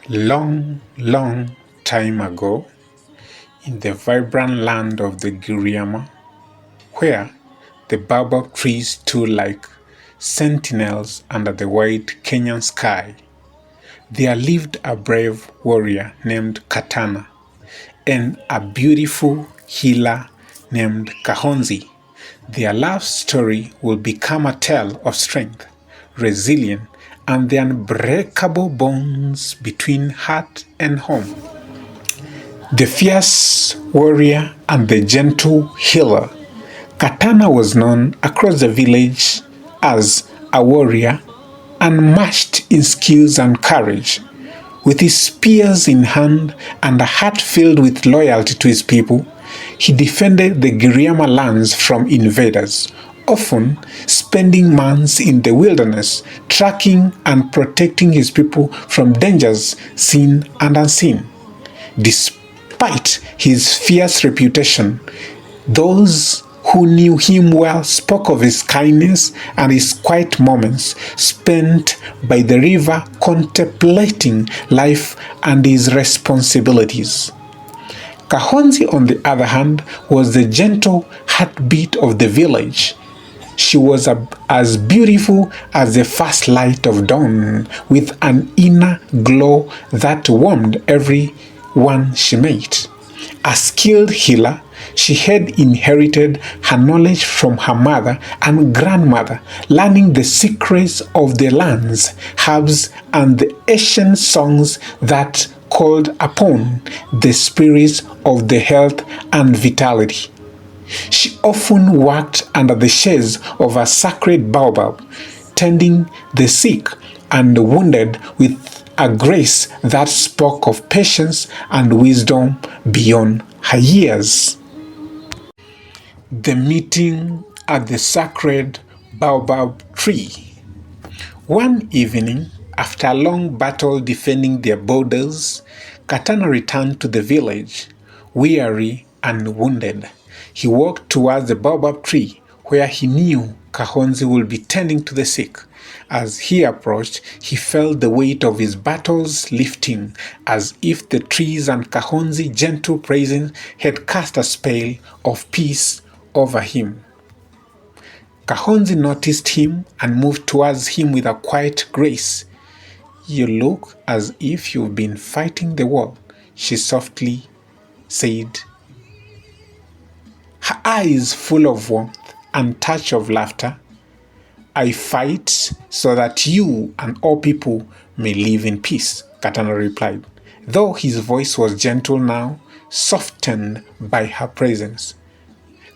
Long, long time ago, in the vibrant land of the Giriama, where the baobab trees stood like sentinels under the white Kenyan sky, there lived a brave warrior named Katana and a beautiful healer named Kahonzi. Their love story will become a tale of strength, resilience, and the unbreakable bonds between heart and home. The fierce warrior and the gentle healer, Katana was known across the village as a warrior unmatched in skills and courage. With his spears in hand and a heart filled with loyalty to his people, he defended the Giriama lands from invaders, often spending months in the wilderness, tracking and protecting his people from dangers seen and unseen. Despite his fierce reputation, those who knew him well spoke of his kindness and his quiet moments spent by the river contemplating life and his responsibilities. Kahonzi, on the other hand, was the gentle heartbeat of the village. She was as beautiful as the first light of dawn, with an inner glow that warmed everyone she met. A skilled healer, she had inherited her knowledge from her mother and grandmother, learning the secrets of the lands, herbs, and the ancient songs that called upon the spirits of the health and vitality. She often worked under the shades of a sacred baobab, tending the sick and wounded with a grace that spoke of patience and wisdom beyond her years. The meeting at the sacred baobab tree. One evening, after a long battle defending their borders, Katana returned to the village, weary and wounded. He walked towards the baobab tree, where he knew Kahonzi would be tending to the sick. As he approached, he felt the weight of his battles lifting, as if the trees and Kahonzi's gentle presence had cast a spell of peace over him. Kahonzi noticed him and moved towards him with a quiet grace. "You look as if you've been fighting the war," she softly said, her eyes full of warmth and touch of laughter. "I fight so that you and all people may live in peace," Katana replied, though his voice was gentle now, softened by her presence.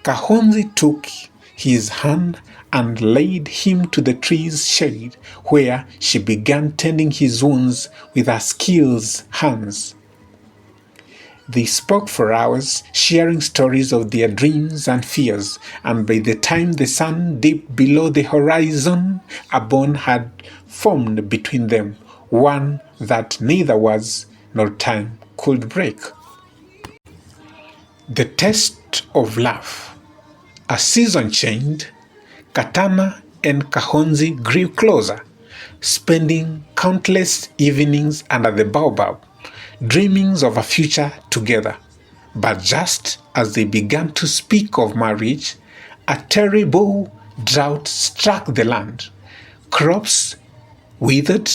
Kahonzi took his hand and laid him to the tree's shade, where she began tending his wounds with her skilled hands. They spoke for hours, sharing stories of their dreams and fears, and by the time the sun dipped below the horizon, a bond had formed between them, one that neither words nor time could break. The test of love. As season changed, Katana and Kahonzi grew closer, spending countless evenings under the baobab, dreaming of a future together. But just as they began to speak of marriage, a terrible drought struck the land. Crops withered,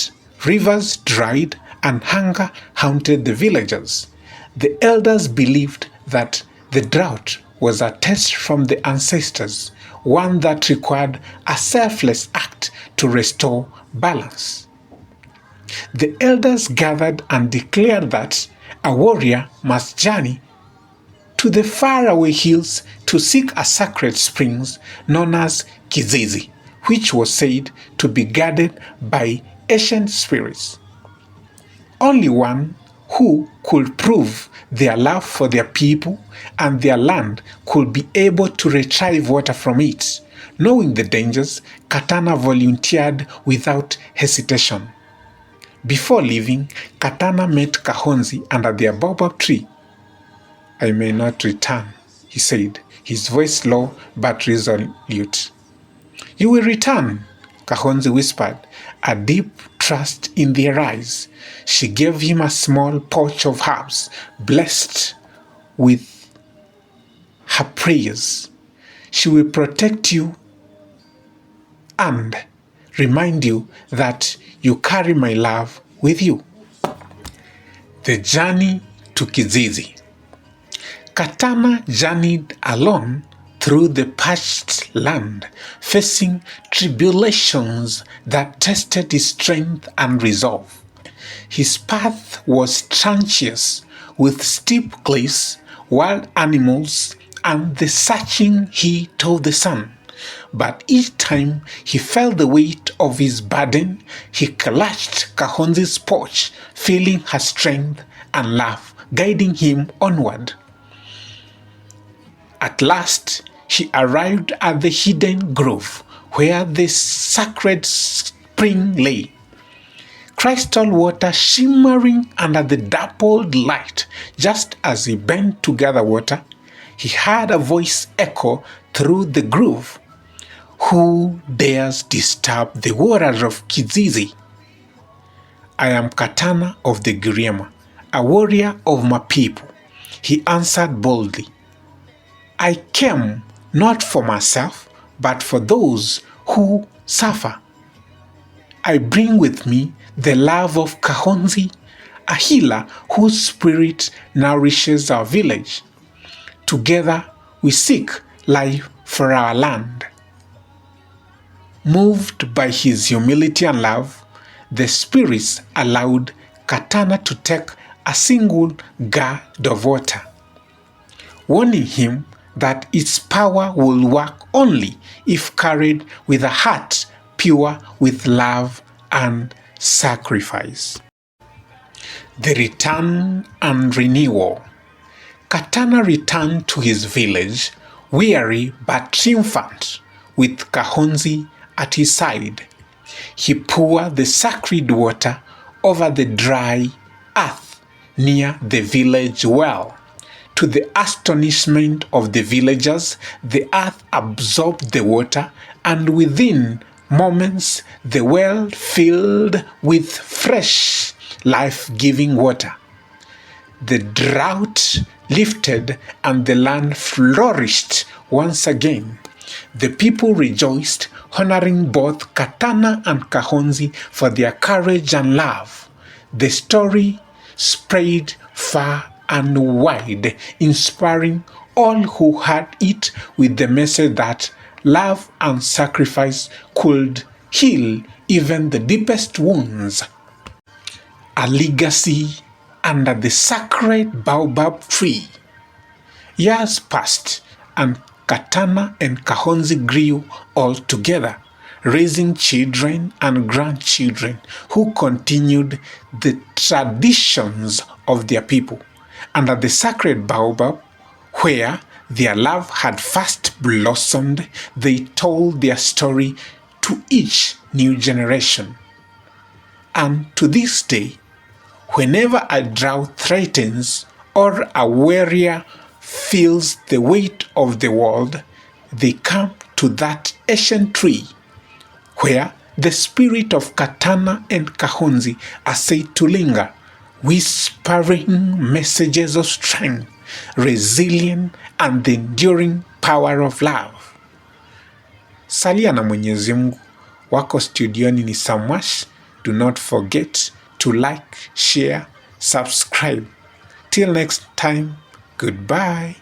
rivers dried, and hunger haunted the villagers. The elders believed that the drought was a test from the ancestors, one that required a selfless act to restore balance. The elders gathered and declared that a warrior must journey to the faraway hills to seek a sacred springs known as Kizizi, which was said to be guarded by ancient spirits. Only one who could prove their love for their people and their land could be able to retrieve water from it. Knowing the dangers, Katana volunteered without hesitation. Before leaving, Katana met Kahonzi under their baobab tree. "I may not return," he said, his voice low but resolute. "You will return," Kahonzi whispered, a deep trust in their eyes. She gave him a small pouch of herbs, blessed with her prayers. She will protect you and remind you that you carry my love with you. The journey to Kizizi. Katana journeyed alone through the parched land, facing tribulations that tested his strength and resolve. His path was treacherous, with steep cliffs, wild animals, and the searching heat of the sun. But each time he felt the weight of his burden, he clutched Kahonzi's pouch, feeling her strength and love, guiding him onward. At last, he arrived at the hidden grove where the sacred spring lay. Crystal water shimmering under the dappled light. Just as he bent to gather water, he heard a voice echo through the grove. Who dares disturb the waters of Kizizi? I am Katana of the Giriama, a warrior of my people, he answered boldly. I came not for myself, but for those who suffer. I bring with me the love of Kahonzi, a healer whose spirit nourishes our village. Together we seek life for our land. Moved by his humility and love, the spirits allowed Katana to take a single gourd of water, warning him that its power will work only if carried with a heart pure with love and sacrifice. The return and renewal. Katana returned to his village, weary but triumphant, with Kahonzi at his side. He poured the sacred water over the dry earth near the village well. To the astonishment of the villagers, the earth absorbed the water, and within moments the well filled with fresh, life-giving water. The drought lifted and the land flourished once again. The people rejoiced, honoring both Katana and Kahonzi for their courage and love. The story spread far and wide, inspiring all who heard it with the message that love and sacrifice could heal even the deepest wounds. A legacy under the sacred baobab tree. Years passed, and Katana and Kahonzi grew all together, raising children and grandchildren who continued the traditions of their people. Under the sacred baobab, where their love had first blossomed, they told their story to each new generation. And to this day, whenever a drought threatens or a warrior feels the weight of the world, they come to that ancient tree where the spirit of Katana and Kahonzi are said to linger, whispering messages of strength, resilience, and the enduring power of love. Salia na Mwenyezi Mungu. Wako studioni ni Samash. Do not forget to like, share, subscribe. Till next time, goodbye.